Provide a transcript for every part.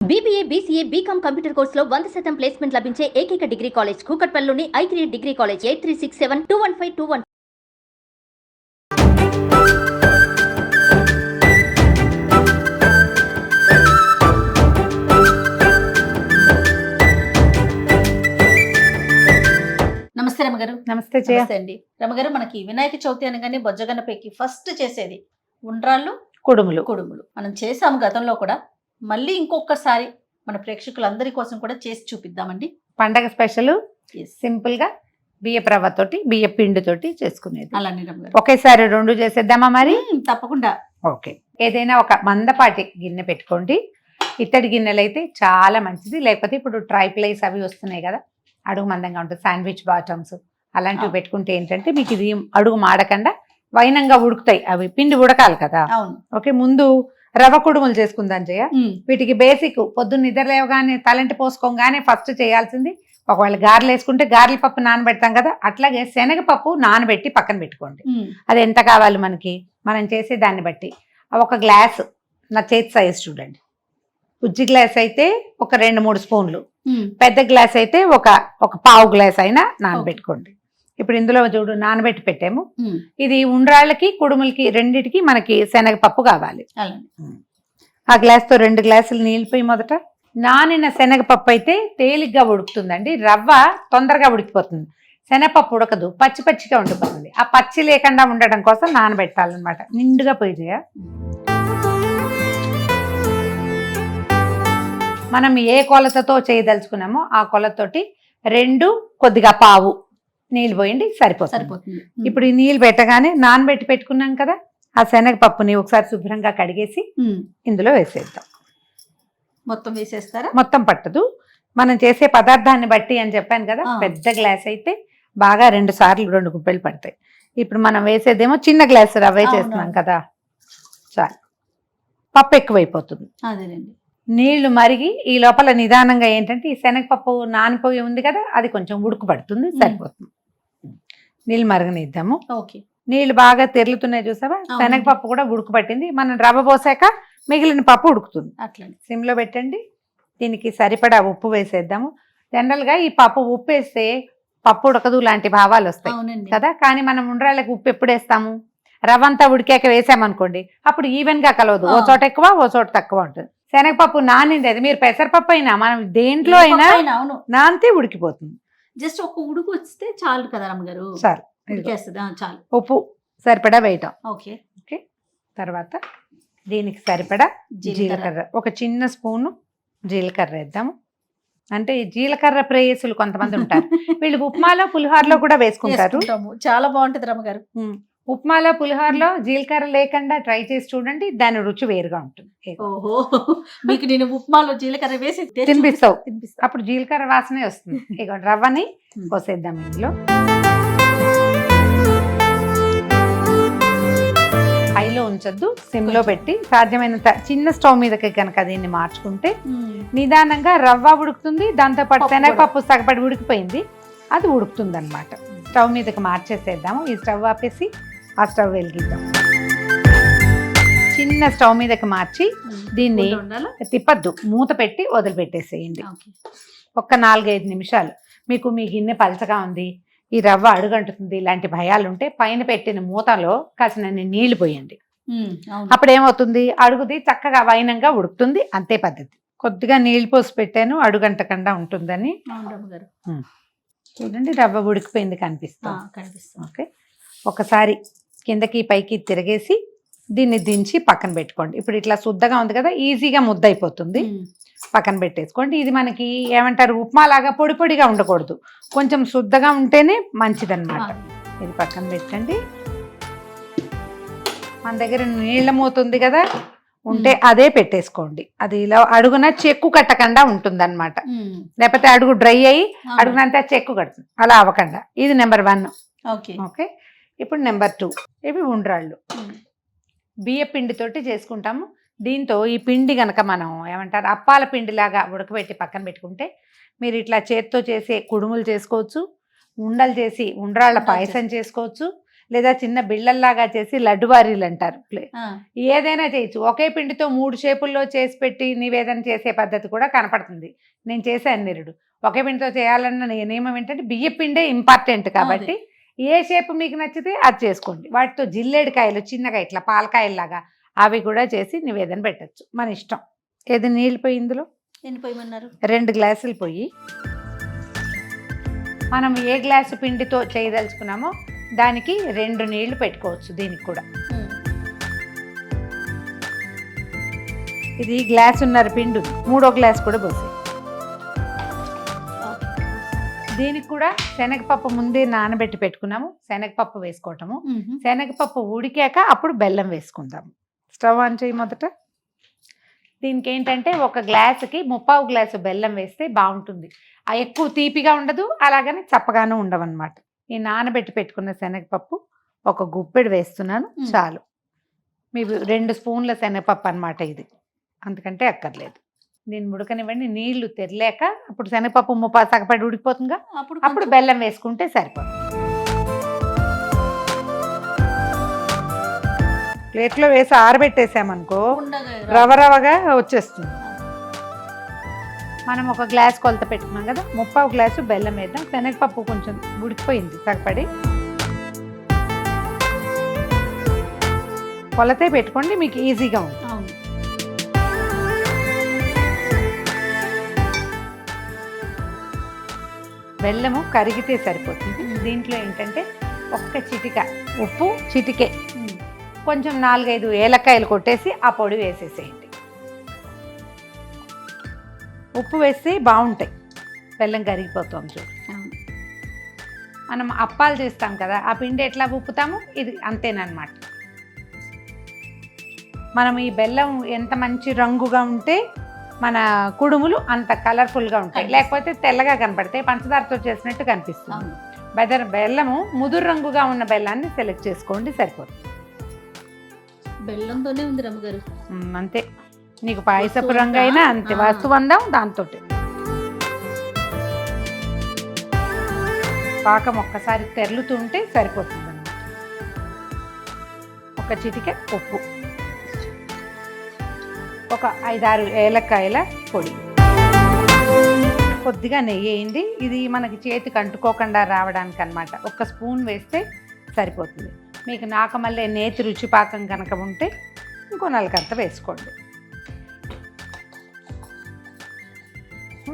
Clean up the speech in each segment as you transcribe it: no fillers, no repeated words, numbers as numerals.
BBA, BCA, BCom computer కోర్సులో 100% placement లభించే ఏకైక డిగ్రీ కాలేజ్ కూకట్పల్లిలోని i3 డిగ్రీ కాలేజ్ 8367215215. నమస్తే రమగారు. నమస్తే జయ. నమస్తే అండి. రమగారు, మనకి వినాయక చవితి అనగానే బొజ్జగన్నపైకి ఫస్ట్ చేసేది ఉండ్రాళ్ళు, కుడుములు. కుడుములు. మనం చేసాము గతంలో కూడా, మళ్ళీ ఇంకొకసారి మన ప్రేక్షకులందరి కోసం కూడా చేసి చూపిద్దామండి. పండగ స్పెషల్ Yes. సింపుల్ గా బియ్యపు రవ్వతోటి బియ్య పిండితోటి చేసుకునేది. అలానే రమగారు. ఒకేసారి రెండు చేసేద్దామా మరి? తప్పకుండా. ఓకే. ఏదైనా ఒక మందపాటి గిన్నె పెట్టుకోండి. ఇత్తడి గిన్నెలు అయితే చాలా మంచిది, లేకపోతే ఇప్పుడు ట్రైప్లైస్ అవి వస్తున్నాయి కదా, అడుగు మందంగా ఉంటుంది, శాండ్విచ్ బాటమ్స్ అలాంటివి పెట్టుకుంటే ఏంటంటే మీకు ఇది అడుగు మాడకుండా వైనంగా ఉడుకుతాయి. అవి పిండి ఉడకాలి కదా. అవును. ఓకే, ముందు రవ్వ కుడుములు చేసుకుందాం జయ. వీటికి బేసిక్ పొద్దున్న నిద్ర లేవగానే తలంటి పోసుకోగానే ఫస్ట్ చేయాల్సింది, ఒకవేళ గారెలు వేసుకుంటే గారెల పప్పు నానబెడతాం కదా, అట్లాగే శనగపప్పు నానబెట్టి పక్కన పెట్టుకోండి. అది ఎంత కావాలి మనకి, మనం చేసే దాన్ని బట్టి. ఒక గ్లాస్, నా చేతి సైజ్ చూడండి, ఉజ్జి గ్లాస్ అయితే ఒక 2-3 స్పూన్లు, పెద్ద గ్లాస్ అయితే ఒక పావు గ్లాస్ అయినా నానబెట్టుకోండి. ఇప్పుడు ఇందులో చూడు నానబెట్టి పెట్టాము. ఇది ఉండ్రాళ్ళకి కుడుములకి రెండిటికి మనకి శనగపప్పు కావాలి. ఆ గ్లాస్ తో 2 గ్లాసులు నీళ్ళు పోయి మొదట నానిన శనగపప్పు అయితే తేలిగ్గా ఉడుకుతుందండి, రవ్వ తొందరగా ఉడికిపోతుంది. శనగపప్పు ఉడకదు, పచ్చి పచ్చిగా ఉండిపోతుంది. ఆ పచ్చి లేకుండా ఉండడం కోసం నానబెట్టాలన్నమాట. నిండుగా పోయి చేయ. మనం ఏ కొలతతో చేయదలుచుకున్నామో ఆ కొలతతోటి 2 కొద్దిగా పావు నీళ్ళు పోయండి, సరిపోతుంది. ఇప్పుడు ఈ నీళ్ళు పెట్టగానే నానబెట్టి పెట్టుకున్నాం కదా, ఆ శనగపప్పుని ఒకసారి శుభ్రంగా కడిగేసి ఇందులో వేసేద్దాం. మొత్తం వేసేస్తారా? మొత్తం పట్టదు, మనం చేసే పదార్థాన్ని బట్టి అని చెప్పాను కదా. పెద్ద గ్లాస్ అయితే బాగా 2 సార్లు 2 గుప్పెలు పడతాయి. ఇప్పుడు మనం వేసేదేమో చిన్న గ్లాస్ రవ్వ చేస్తున్నాం కదా, చాలు. పప్పు ఎక్కువైపోతుంది. అదేనండి. నీళ్లు మరిగి ఈ లోపల నిదానంగా ఏంటంటే ఈ శనగపప్పు నానిపోయి ఉంది కదా, అది కొంచెం ఉడుకు పడుతుంది, సరిపోతుంది. నీళ్ళు మరగనిద్దాము. ఓకే. నీళ్లు బాగా తెరులుతున్నాయి చూసావా, శనగపప్పు కూడా ఉడుకు పట్టింది. మనం రవ్వ పోసాక మిగిలిన పప్పు ఉడుకుతుంది. అట్లా సిమ్లో పెట్టండి. దీనికి సరిపడా ఉప్పు వేసేద్దాము. జనరల్గా ఈ పప్పు ఉప్పు వేస్తే పప్పు ఉడకదు లాంటి భావాలు వస్తాయి కదా, కానీ మనం ఉండ్రాళ్ళకి ఉప్పు ఎప్పుడు వేస్తాము, రవ్వ అంతా ఉడికాక వేసామనుకోండి, అప్పుడు ఈవెన్ గా కలవదు, ఓ చోట ఎక్కువ ఓ చోట తక్కువ ఉంటుంది. శనగపప్పు నానింది, అది మీరు పెసరపప్పు అయినా మనం దేంట్లో అయినా నానితే ఉడికిపోతుంది. జస్ట్ ఒక ఉడుకు వస్తే చాలు కదా రమ్మగారు. చాలు, చాలు. ఉప్పు సరిపడా వేయటం. ఓకే. ఓకే. తర్వాత దీనికి సరిపడా జీలకర్ర, ఒక చిన్న స్పూను జీలకర్ర వేద్దాము. అంటే ఈ జీలకర్ర ప్రేయసులు కొంతమంది ఉంటారు, వీళ్ళు ఉప్మాలో పులిహోరలో కూడా వేసుకుంటారు. చాలా బాగుంటది రమ్మగారు. ఉప్మాలో పులిహోరలో జీలకర్ర లేకుండా ట్రై చేసి చూడండి, దాని రుచి వేరుగా ఉంటుంది. ఓహో, మీకు నేను ఉప్మాలో జీలకర్ర వేసి తినిపిస్తావు, అప్పుడు జీలకర్ర వాసనే వస్తుంది. ఇక రవ్వని పోసేద్దాం ఇందులో. హైలో ఉంచొద్దు, సిమ్లో పెట్టి సాధ్యమైనంత చిన్న స్టవ్ మీదకి కనుక దీన్ని మార్చుకుంటే నిదానంగా రవ్వ ఉడుకుతుంది, దాంతోపాటు శనగపప్పు సగపడి ఉడికిపోయింది, అది ఉడుకుతుంది అనమాట. స్టవ్ మీదకి మార్చేసేద్దాము. ఈ స్టవ్ ఆపేసి ఆ స్టవ్ వెలిగిద్దాం. చిన్న స్టవ్ మీదకి మార్చి దీన్ని తిప్పద్దు, మూత పెట్టి వదిలిపెట్టేసేయండి. ఒక్క 4-5 నిమిషాలు. మీకు మీ గిన్నె పలచగా ఉంది, ఈ రవ్వ అడుగంటుతుంది, ఇలాంటి భయాలు ఉంటే పైన పెట్టిన మూతలో కాసిన నీళ్లు పోయండి. అప్పుడు ఏమవుతుంది, అడుగుది చక్కగా వైనంగా ఉడుకుతుంది. అంతే పద్ధతి. కొద్దిగా నీళ్లు పోసి పెట్టాను అడుగంటకుండా ఉంటుందని. చూడండి, రవ్వ ఉడికిపోయింది, కనిపిస్తుంది. ఓకే. ఒకసారి కిందకి పైకి తిరిగేసి దీన్ని దించి పక్కన పెట్టుకోండి. ఇప్పుడు ఇట్లా శుద్ధగా ఉంది కదా, ఈజీగా ముద్ద అయిపోతుంది. పక్కన పెట్టేసుకోండి. ఇది మనకి ఏమంటారు, ఉప్మా లాగా పొడి పొడిగా ఉండకూడదు, కొంచెం శుద్ధగా ఉంటేనే మంచిదన్నమాట. ఇది పక్కన పెట్టండి. మన దగ్గర నీళ్ళ మూత ఉంది కదా, ఉంటే అదే పెట్టేసుకోండి. అది ఇలా అడుగున చెక్కు కట్టకుండా ఉంటుంది అనమాట, లేకపోతే అడుగు డ్రై అయ్యి అడుగునంతా చెక్కు కడుతుంది, అలా అవ్వకుండా. ఇది నెంబర్ 1. ఓకే. ఇప్పుడు నెంబర్ 2, ఇవి ఉండ్రాళ్ళు బియ్య పిండితోటి చేసుకుంటాము. దీంతో ఈ పిండి గనక మనం ఏమంటారు అప్పాల పిండిలాగా ఉడకబెట్టి పక్కన పెట్టుకుంటే మీరు ఇట్లా చేత్తో చేసే కుడుములు చేసుకోవచ్చు, ఉండలు చేసి ఉండ్రాళ్ళ పాయసం చేసుకోవచ్చు, లేదా చిన్న బిళ్ళల్లాగా చేసి లడ్డువారీలు అంటారు. ఆ, ఏదైనా చేయొచ్చు. ఒకే పిండితో 3 షేపుల్లో చేసి పెట్టి నివేదన చేసే పద్ధతి కూడా కనపడుతుంది. నేను చేశాను నిరుడు. ఒకే పిండితో చేయాలన్న నియమం ఏంటంటే బియ్య పిండే ఇంపార్టెంట్ కాబట్టి ఏ షేప్ మీకు నచ్చితే అది చేసుకోండి. వాటితో జిల్లేడికాయలు చిన్నగా ఇట్లా పాలకాయల్లాగా అవి కూడా చేసి నివేదన పెట్టచ్చు. మన ఇష్టం. ఏది నీళ్ళు పోయి ఇందులో ఎన్ని పోయమన్నారు? 2 గ్లాసులు పోయి మనం ఏ గ్లాసు పిండితో చేయదలుచుకున్నామో దానికి 2 నీళ్లు పెట్టుకోవచ్చు. దీనికి కూడా ఇది గ్లాసున్నర పిండి ఉంది. 3వ గ్లాస్ కూడా పోసి దీనికి కూడా శనగపప్పు ముందే నానబెట్టి పెట్టుకున్నాము. శనగపప్పు వేసుకోవటము. శనగపప్పు ఉడికాక అప్పుడు బెల్లం వేసుకుందాము. స్టవ్ ఆన్ చేయి మొదట. దీనికి ఏంటంటే 1 గ్లాసుకి 3/4 గ్లాసు బెల్లం వేస్తే బాగుంటుంది. ఎక్కువ తీపిగా ఉండదు, అలాగని చప్పగాను ఉండవన్నమాట. ఈ నానబెట్టి పెట్టుకున్న శనగపప్పు 1 గుప్పెడు వేస్తున్నాను చాలు. మీ 2 స్పూన్ల శనగపప్పు అన్నమాట ఇది, అంతకంటే అక్కర్లేదు. దీన్ని ఉడకనివ్వండి. నీళ్లు తెరలేక అప్పుడు శనగపప్పు 3/4 సగపడి ఉడికిపోతుందిగా, అప్పుడు బెల్లం వేసుకుంటే సరిపోతుంది. ప్లేట్లో వేసి ఆరబెట్టేసామనుకో రవ రవగా వచ్చేస్తుంది. మనం 1 గ్లాస్ కొలత పెట్టుకున్నాం కదా, 3/4 గ్లాసు బెల్లం వేద్దాం. శనగపప్పు కొంచెం ఉడికిపోయింది సగపడి. కొలతే పెట్టుకోండి, మీకు ఈజీగా ఉంటుంది. బెల్లము కరిగితే సరిపోతుంది. దీంట్లో ఏంటంటే 1 చిటిక ఉప్పు, చిటికే కొంచెం 4-5 ఏలక్కాయలు కొట్టేసి ఆ పొడి వేసేసేయండి. ఉప్పు వేస్తే బాగుంటాయి. బెల్లం కరిగిపోతుంది చూడు. మనం అప్పాలు చేస్తాం కదా, ఆ పిండి ఎట్లా ఉప్పుతాము ఇది అంతేనమాట. మనం ఈ బెల్లం ఎంత మంచి రంగుగా ఉంటే మన కుడుములు అంత కలర్ఫుల్గా ఉంటాయి. లేకపోతే తెల్లగా కనపడితే పంచదారతో చేసినట్టు కనిపిస్తుంది. బెల్లము ముదురు రంగుగా ఉన్న బెల్లాన్ని సెలెక్ట్ చేసుకోండి, సరిపోతుంది. బెల్లంతోనే ఉంది రమ్మగారు. అంతే, నీకు పాయసపు రంగు అయినా అంతే. వస్తువందం దాంతో. పాకం ఒక్కసారి తెరులుతుంటే సరిపోతుంది అన్నమాట. 1 చిటిక ఉప్పు, 5-6 ఏలక్కాయల పొడి, కొద్దిగా నెయ్యి వేయండి. ఇది మనకి చేతికి అంటుకోకుండా రావడానికి అన్నమాట. 1 స్పూన్ వేస్తే సరిపోతుంది. మీకు నాకమల్లే నేతి రుచి పాకం కనుక ఉంటే ఇంకో 4 వేసుకోండి.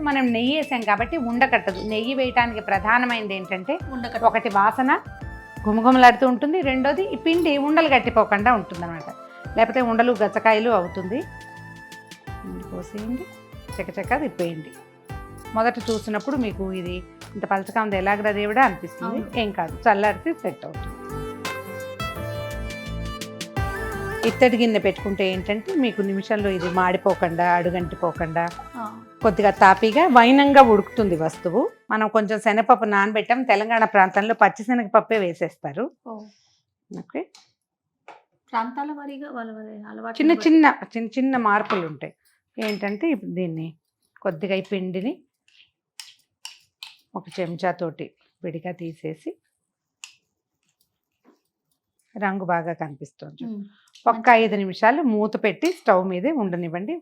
మనం నెయ్యి వేసాం కాబట్టి ఉండకట్టదు. నెయ్యి వేయటానికి ప్రధానమైనది ఏంటంటే 1 వాసన గుమగుమలాడుతూ ఉంటుంది, 2వది ఈ పిండి ఉండలు గట్టిపోకుండా ఉంటుంది అన్నమాట. లేకపోతే ఉండలు గచ్చకాయలు అవుతుంది. పోసేయండి, చకచక తిప్పేయండి. మొదట చూసినప్పుడు మీకు ఇది ఇంత పలచగా ఉంది ఎలాగరా దేవుడా అనిపిస్తుంది. ఏం కాదు, చల్లారితే సెట్ అవుతుంది. ఇత్తడి గిన్నె పెట్టుకుంటే ఏంటంటే మీకు నిమిషంలో ఇది మాడిపోకుండా అడుగంటిపోకుండా కొద్దిగా తాపీగా వైనంగా ఉడుకుతుంది వస్తువు. మనం కొంచెం శనగపప్పు నానబెట్టాం. తెలంగాణ ప్రాంతంలో పచ్చి శనగపప్పే వేసేస్తారు. ఓకే, ప్రాంతాల వారీగా వాళ్ళ అలవాటు చిన్న చిన్న మార్పులు ఉంటాయి. ఏంటంటే ఇప్పుడు దీన్ని కొద్దిగా ఈ పిండిని 1 చెంచాతోటి విడిగా తీసేసి, రంగు బాగా కనిపిస్తుంది. 5 నిమిషాలు మూత పెట్టి స్టవ్ మీదే ఉండనివ్వండి.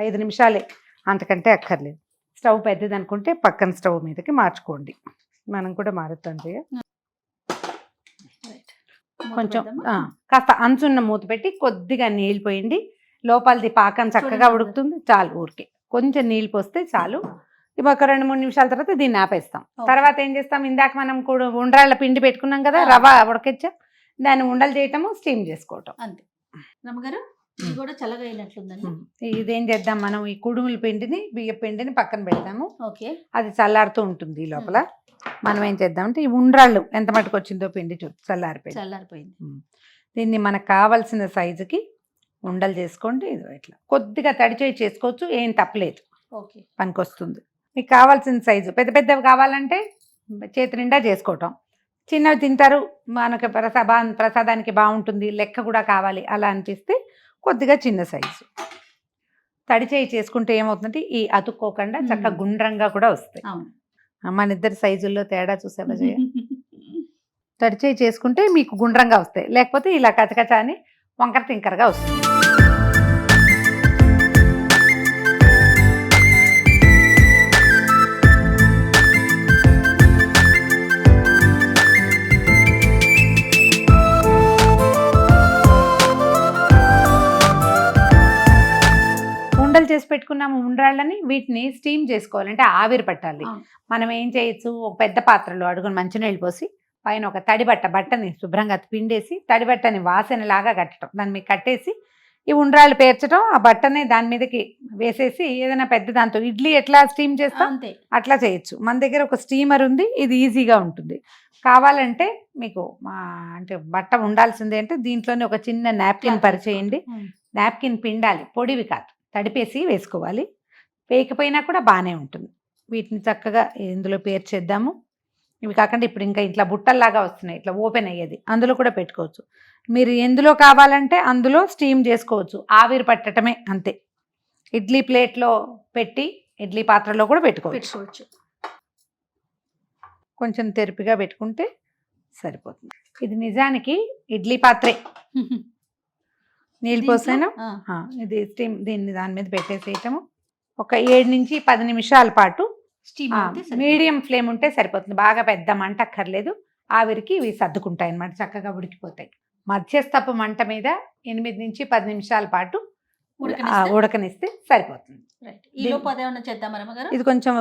5 నిమిషాలే, అంతకంటే అక్కర్లేదు. స్టవ్ పెద్దది అనుకుంటే పక్కన స్టవ్ మీదకి మార్చుకోండి. మనం కూడా మారుతాం. కొంచెం కాస్త అంచున్న మూత పెట్టి కొద్దిగా నీళ్ళు పోయండి. లోపలిది పాకం చక్కగా ఉడుకుతుంది. చాలు, ఊరికే కొంచెం నీళ్ళు పోస్తే చాలు. ఇవి 1-2-3 నిమిషాల తర్వాత దీన్ని ఆపేస్తాం. తర్వాత ఏం చేస్తాం, ఇందాక మనం కూడా ఉండ్రాళ్ళ పిండి పెట్టుకున్నాం కదా, రవ్వ ఉడకొచ్చాం, దాన్ని ఉండలు చేయటము, స్టీమ్ చేసుకోవటం అంతే. రమ్మగారు ఇది కూడా చల్లగా అయినట్లుందండి. ఇదేం చేద్దాం, మనం ఈ కుడుముల పిండిని బియ్య పిండిని పక్కన పెడతాము. ఓకే, అది చల్లారుతూ ఉంటుంది. ఈ లోపల మనం ఏం చేద్దామంటే ఈ ఉండ్రాళ్ళు ఎంత మటుకు వచ్చిందో పిండి చల్లారిపోయింది. దీన్ని మనకు కావాల్సిన సైజుకి ఉండలు చేసుకోండి. ఇది ఇట్లా కొద్దిగా తడిచేయి చేసుకోవచ్చు, ఏం తప్పలేదు. ఓకే, పనికొస్తుంది. మీకు కావాల్సిన సైజు. పెద్దవి కావాలంటే చేతి నిండా చేసుకోవటం, చిన్నవి తింటారు మనకు ప్రసాదానికి బాగుంటుంది, లెక్క కూడా కావాలి అలా అనిపిస్తే కొద్దిగా చిన్న సైజు. తడిచేయి చేసుకుంటే ఏమవుతుందంటే ఈ అతుక్కోకుండా చక్కగా గుండ్రంగా కూడా వస్తాయి. మన ఇద్దరి సైజుల్లో తేడా చూసావా జయ? తడిచేయి చేసుకుంటే మీకు గుండ్రంగా వస్తాయి, లేకపోతే ఇలా కచకచ అని వంకర తింకరగా వస్తుంది. ఉండలు చేసి పెట్టుకున్నాము ఉండ్రాళ్ళని, వీటిని స్టీమ్ చేసుకోవాలి, అంటే ఆవిరి పట్టాలి. అవును. మనం ఏం చేయొచ్చు, ఒక పెద్ద పాత్రలో అడుగుని మంచినీళ్ళు పోసి పైన ఒక తడి బట్టని శుభ్రంగా పిండేసి తడి బట్టని వాసనలాగా కట్టడం, దాన్ని మీకు కట్టేసి ఈ ఉండ్రాళ్ళు పేర్చడం, ఆ బట్టని దాని మీదకి వేసేసి ఏదైనా పెద్ద దాంతో ఇడ్లీ ఎట్లా స్టీమ్ చేస్తాం అంతే. అట్లా చేయొచ్చు. మన దగ్గర ఒక స్టీమర్ ఉంది, ఇది ఈజీగా ఉంటుంది. కావాలంటే మీకు అంటే బట్ట ఉండాల్సిందే అంటే దీంట్లోనే ఒక చిన్న నాప్కిన్ పరిచేయండి. నాప్కిన్ పిండాలి, పొడివి కాదు, తడిపేసి వేసుకోవాలి. వేయకపోయినా కూడా బాగానే ఉంటుంది. వీటిని చక్కగా ఇందులో పేర్చేద్దాము. ఇవి కాకుండా ఇప్పుడు ఇంకా ఇట్లా బుట్టల్లాగా వస్తున్నాయి, ఇట్లా ఓపెన్ అయ్యేది, అందులో కూడా పెట్టుకోవచ్చు. మీరు ఎందులో కావాలంటే అందులో స్టీమ్ చేసుకోవచ్చు, ఆవిరి పట్టడమే అంతే. ఇడ్లీ ప్లేట్లో పెట్టి ఇడ్లీ పాత్రలో కూడా పెట్టుకోవచ్చు. కొంచెం తెరిపిగా పెట్టుకుంటే సరిపోతుంది. ఇది నిజానికి ఇడ్లీ పాత్రే, నీళ్ళు పోసాను. ఇది స్టీమ్, దీన్ని దాని మీద పెట్టేసేయటము. ఒక 7 నుంచి 10 నిమిషాల పాటు మీడియం ఫ్లేమ్ ఉంటే సరిపోతుంది, బాగా పెద్ద మంట అక్కర్లేదు. ఆవిరికి ఇవి సర్దుకుంటాయి అన్నమాట, చక్కగా ఉడికిపోతాయి. మధ్యస్థపు మంట మీద 8 నుంచి 10 నిమిషాల పాటు ఉడకనిస్తే సరిపోతుంది. ఇది కొంచెం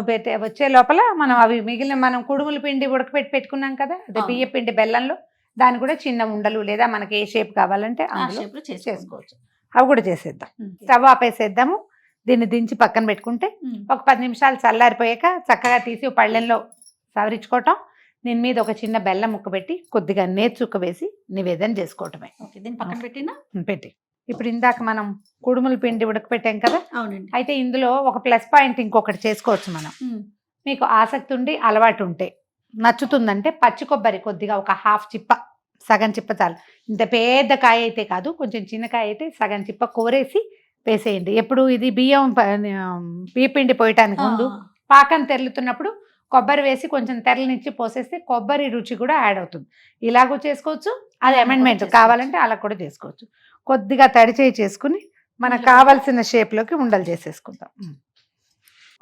వచ్చే లోపల మనం అవి మిగిలిన మనం కుడుముల పిండి ఉడకపెట్టి పెట్టుకున్నాం కదా, అదే బియ్య పిండి బెల్లంలో, దాన్ని కూడా చిన్న ఉండలు లేదా మనకి ఏ షేప్ కావాలంటే చేసుకోవచ్చు. అవి కూడా చేసేద్దాం. స్టవ్ ఆపేసేద్దాము. దీన్ని దించి పక్కన పెట్టుకుంటే ఒక 10 నిమిషాలు చల్లారిపోయాక చక్కగా తీసి పళ్ళెంలో సవరించుకోవటం. దీని మీద ఒక చిన్న బెల్లం ముక్క పెట్టి కొద్దిగా నేర్చుక్క వేసి నివేదన చేసుకోవటమే. పెట్టి ఇప్పుడు ఇందాక మనం కుడుముల పిండి ఉడకపెట్టాం కదా, అయితే ఇందులో ఒక ప్లస్ పాయింట్ ఇంకొకటి చేసుకోవచ్చు మనం. మీకు ఆసక్తి ఉండి అలవాటు ఉంటే, నచ్చుతుందంటే పచ్చి కొబ్బరి కొద్దిగా ఒక హాఫ్ చిప్ప, సగం చిప్ప చాలు. ఇంత పెద్ద కాయ అయితే కాదు, కొంచెం చిన్న కాయ అయితే సగం చిప్ప కోరేసి వేసేయండి. ఎప్పుడు ఇది బియ్య పిండి పోయటానికి ముందు పాకం తెరులుతున్నప్పుడు కొబ్బరి వేసి కొంచెం తెరలనిచ్చి పోసేస్తే కొబ్బరి రుచి కూడా యాడ్ అవుతుంది. ఇలాగూ చేసుకోవచ్చు, అది అమెండ్మెంట్ కావాలంటే అలా కూడా చేసుకోవచ్చు. కొద్దిగా తడిచేయి చేసుకుని మనకు కావాల్సిన షేప్లోకి ఉండలు చేసేసుకుందాం.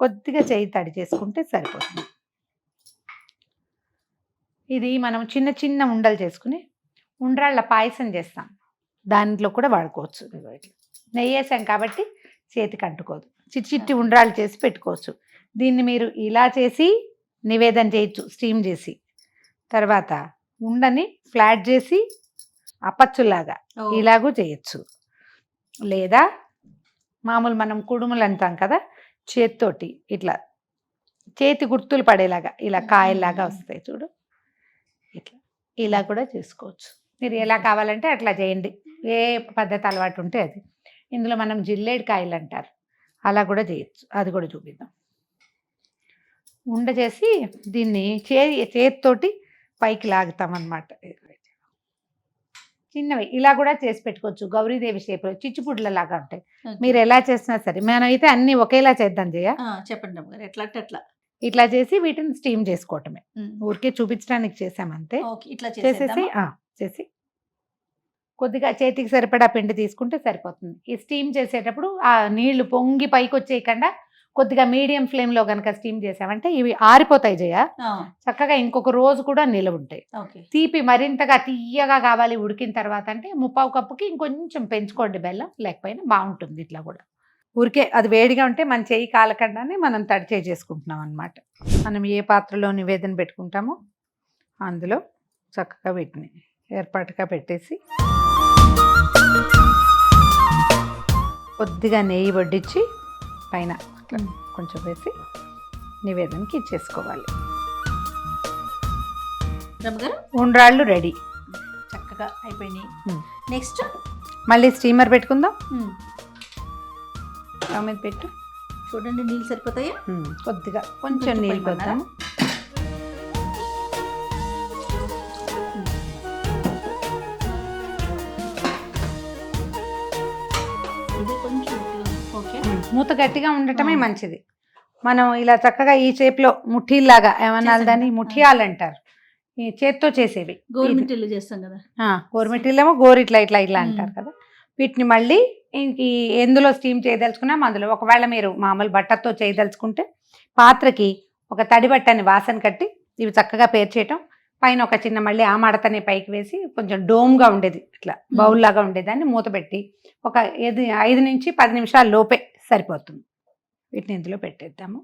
కొద్దిగా చేయి తడి చేసుకుంటే సరిపోతుంది. ఇది మనం చిన్న చిన్న ఉండలు చేసుకుని ఉండ్రాళ్ళ పాయసం చేస్తాం, దాంట్లో కూడా వాడుకోవచ్చు. నెయ్యి వేసాం కాబట్టి చేతికి అంటుకోదు. చిట్టి ఉండ్రాళ్ళు చేసి పెట్టుకోవచ్చు. దీన్ని మీరు ఇలా చేసి నివేదన చేయొచ్చు, స్టీమ్ చేసి. తర్వాత ఉండని ఫ్లాట్ చేసి అప్పచ్చులాగా ఇలాగూ చేయొచ్చు. లేదా మామూలు మనం కుడుములు అంటాం కదా, చేతితోటి ఇట్లా చేతి గుర్తులు పడేలాగా ఇలా కాయల్లాగా వస్తాయి చూడు, ఇట్లా ఇలా కూడా చేసుకోవచ్చు. మీరు ఎలా కావాలంటే అట్లా చేయండి, ఏ పద్ధతి అలవాటు ఉంటే అది. ఇందులో మనం జిల్లేడు కాయలు అంటారు, అలా కూడా చేయొచ్చు, అది కూడా చూపిద్దాం. ఉండ చేసి దీన్ని చేతితోటి పైకి లాగుతాం అన్నమాట. చిన్నవి ఇలా కూడా చేసి పెట్టుకోవచ్చు, గౌరీదేవి షేప్లో చిచ్చుపుడ్ల లాగా ఉంటాయి. మీరు ఎలా చేసినా సరే, మనం అయితే అన్ని ఒకేలా చేద్దాం. చెప్పండి ఎట్లా అట్లా ఇట్లా చేసి వీటిని స్టీమ్ చేసుకోవటమే, ఊరికే చూపించడానికి చేసామంతే. చేసి కొద్దిగా చేతికి సరిపడా పిండి తీసుకుంటే సరిపోతుంది. ఈ స్టీమ్ చేసేటప్పుడు ఆ నీళ్లు పొంగి పైకి వచ్చేయకుండా కొద్దిగా మీడియం ఫ్లేమ్లో కనుక స్టీమ్ చేసామంటే ఇవి ఆరిపోతాయి జయ, చక్కగా ఇంకొక రోజు కూడా నిలవ ఉంటాయి. తీపి మరింతగా తీయగా కావాలి ఉడికిన తర్వాత అంటే 1/4 కప్పుకి ఇంకొంచెం పెంచుకోండి బెల్లం, లేకపోయినా బాగుంటుంది. ఇట్లా కూడా ఊరికే అది వేడిగా ఉంటే మన చేయి కాలకుండానే మనం తడి చేసుకుంటున్నాం అన్నమాట. మనం ఏ పాత్రలో నివేదన పెట్టుకుంటామో అందులో చక్కగా వీటిని ఏర్పాటుగా పెట్టేసి కొద్దిగా నెయ్యి వడ్డించి పైన కొంచెం వేసి నివేదనకి ఇచ్చేసుకోవాలి. ఉండ్రాళ్ళు రెడీ, చక్కగా అయిపోయినాయి. నెక్స్ట్ మళ్ళీ స్టీమర్ పెట్టుకుందాం. స్టవ్ మీద పెట్టు, చూడండి నీళ్ళు సరిపోతాయా? కొద్దిగా కొంచెం నీళ్ళు పోద్దాము. మూత గట్టిగా ఉండటమే మంచిది. మనం ఇలా చక్కగా ఈ షేప్లో ముఠీల్లాగా ఏమన్నా దాన్ని ముఠియాలు అంటారు, ఈ చేత్తో చేసేవి గోరుమిట్టిల్లు చేస్తాం కదా. గోరుమిట్టిలేమో గోరు ఇట్లా ఇట్లా ఇట్లా మ్మ్. అంటారు కదా. వీటిని మళ్ళీ ఇంక ఎందులో స్టీమ్ చేయదలుచుకున్నాం అందులో, ఒకవేళ మీరు మామూలు బట్టతో చేయదలుచుకుంటే పాత్రకి ఒక తడి బట్టని వాసన కట్టి ఇవి చక్కగా పేర్చేయటం, పైన ఒక చిన్న మళ్ళీ ఆ మడతని పైకి వేసి కొంచెం డోమ్గా ఉండేది ఇట్లా బౌల్ లాగా ఉండేదాన్ని మూత పెట్టి ఒక 5 నుంచి 10 నిమిషాల లోపే సరిపోతుంది. వీటిని ఇందులో పెట్టేద్దాము.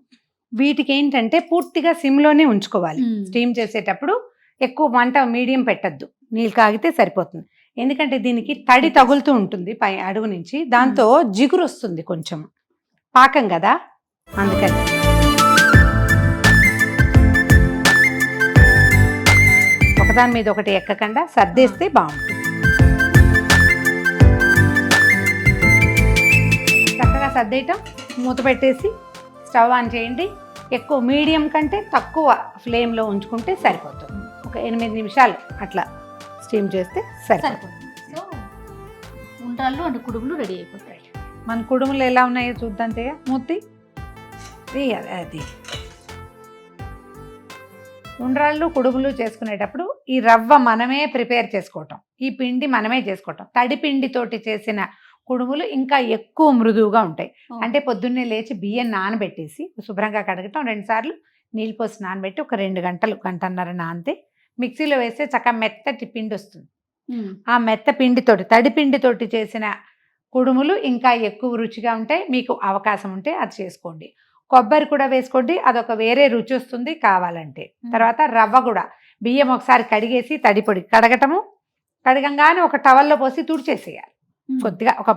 వీటికి ఏంటంటే పూర్తిగా సిమ్లోనే ఉంచుకోవాలి. మ్మ్. స్టీమ్ చేసేటప్పుడు ఎక్కువ మంట మీడియం పెట్టద్దు, నీళ్ళు కాగితే సరిపోతుంది. ఎందుకంటే దీనికి తడి తగులుతూ ఉంటుంది పై అడుగు నుంచి, దాంతో జిగురు వస్తుంది కొంచెం, పాకం కదా అందుకని. ఒకదాని మీద ఒకటి ఎక్కకుండా సర్దేస్తే బాగుంటుంది. చక్కగా సర్దేయటం, మూత పెట్టేసి స్టవ్ ఆన్ చేయండి. ఎక్కువ మీడియం కంటే తక్కువ ఫ్లేమ్లో ఉంచుకుంటే సరిపోతుంది. ఒక 8 నిమిషాలు అట్లా స్టీమ్ చేస్తే సరిపోతుంది. సరిపోతుంది. సో ఉండ్రాళ్ళు అండ్ కుడుములు రెడీ అయిపోతాయి. మన కుడుములు ఎలా ఉన్నాయో చూద్దాం. చేయ మూర్తి అది ఉండ్రాళ్ళు కుడుములు చేసుకునేటప్పుడు ఈ రవ్వ మనమే ప్రిపేర్ చేసుకోవటం, ఈ పిండి మనమే చేసుకోవటం. తడి పిండితోటి చేసిన కుడుములు ఇంకా ఎక్కువ మృదువుగా ఉంటాయి. అంటే పొద్దున్నే లేచి బియ్యం నానబెట్టేసి శుభ్రంగా కడగటం, 2 సార్లు నీళ్ళు పోసి నానబెట్టి ఒక 2 గంటలు గంటన్నర నానితే మిక్సీలో వేస్తే చక్కగా మెత్తటి పిండి వస్తుంది. ఆ మెత్త పిండితోటి తడి పిండితోటి చేసిన కుడుములు ఇంకా ఎక్కువ రుచిగా ఉంటాయి. మీకు అవకాశం ఉంటే అది చేసుకోండి. కొబ్బరి కూడా వేసుకోండి, అదొక వేరే రుచి వస్తుంది కావాలంటే. తర్వాత రవ్వ కూడా బియ్యం ఒకసారి కడిగేసి తడి పొడి కడగటము, కడగంగానే ఒక టవల్లో పోసి తుడిచేసేయాలి. కొద్దిగా ఒక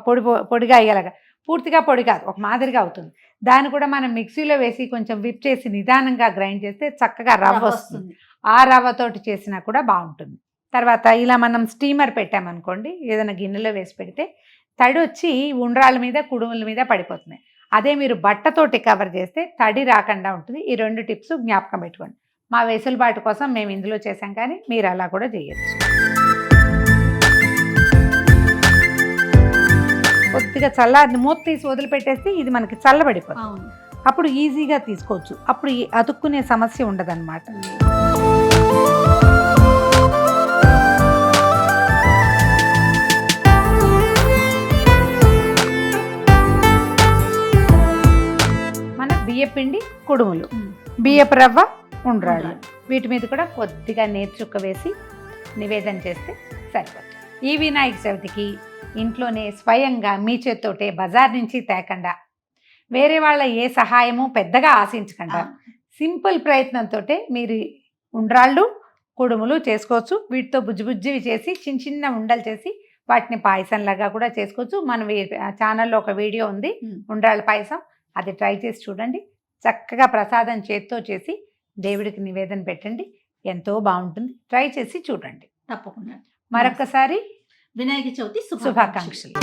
పొడిగా అయ్యేలాగా, పూర్తిగా పొడి కాదు, ఒక మాదిరిగా అవుతుంది. దాన్ని కూడా మనం మిక్సీలో వేసి కొంచెం విప్ చేసి నిదానంగా గ్రైండ్ చేస్తే చక్కగా రవ్వ వస్తుంది. ఆ రవ్వతోటి చేసినా కూడా బాగుంటుంది. తర్వాత ఇలా మనం స్టీమర్ పెట్టామనుకోండి, ఏదైనా గిన్నెలో వేసి పెడితే తడి వచ్చి ఉండ్రాళ్ళ మీద కుడుముల మీద పడిపోతుంది. అదే మీరు బట్టతోటి కవర్ చేస్తే తడి రాకుండా ఉంటుంది. ఈ 2 టిప్స్ జ్ఞాపకం పెట్టుకోండి. మా వెసులుబాటు కోసం మేము ఇందులో చేసాం, కానీ మీరు అలా కూడా చేయొచ్చు. కొద్దిగా చల్లారి మూత తీసి వదిలిపెట్టేస్తే ఇది మనకి చల్లబడిపోతుంది. అప్పుడు ఈజీగా తీసుకోవచ్చు. అప్పుడు అతుక్కునే సమస్య ఉండదన్నమాట. మన బియ్యపిండి కుడుములు, బియ్యపు రవ్వ ఉండ్రాళ్ళు, వీటి మీద కూడా కొద్దిగా నేర్చుక్క వేసి నివేదన చేస్తే సరిపోతుంది. ఈ వినాయక చవితికి ఇంట్లోనే స్వయంగా మీ చేత్తోటే బజార్ నుంచి తేకుండా, వేరే వాళ్ళ ఏ సహాయము పెద్దగా ఆశించకుండా సింపుల్ ప్రయత్నంతో మీరు ఉండ్రాళ్ళు కుడుములు చేసుకోవచ్చు. వీటితో బుజ్జివి చేసి చిన్న చిన్న ఉండలు చేసి వాటిని పాయసంలాగా కూడా చేసుకోవచ్చు. మన ఛానల్లో ఒక వీడియో ఉంది, ఉండ్రాళ్ళ పాయసం, అది ట్రై చేసి చూడండి. చక్కగా ప్రసాదం చేత్తో చేసి దేవుడికి నివేదన పెట్టండి, ఎంతో బాగుంటుంది. ట్రై చేసి చూడండి. తప్పకుండా. మరొకసారి వినాయక చవితి శుభాకాంక్షలు.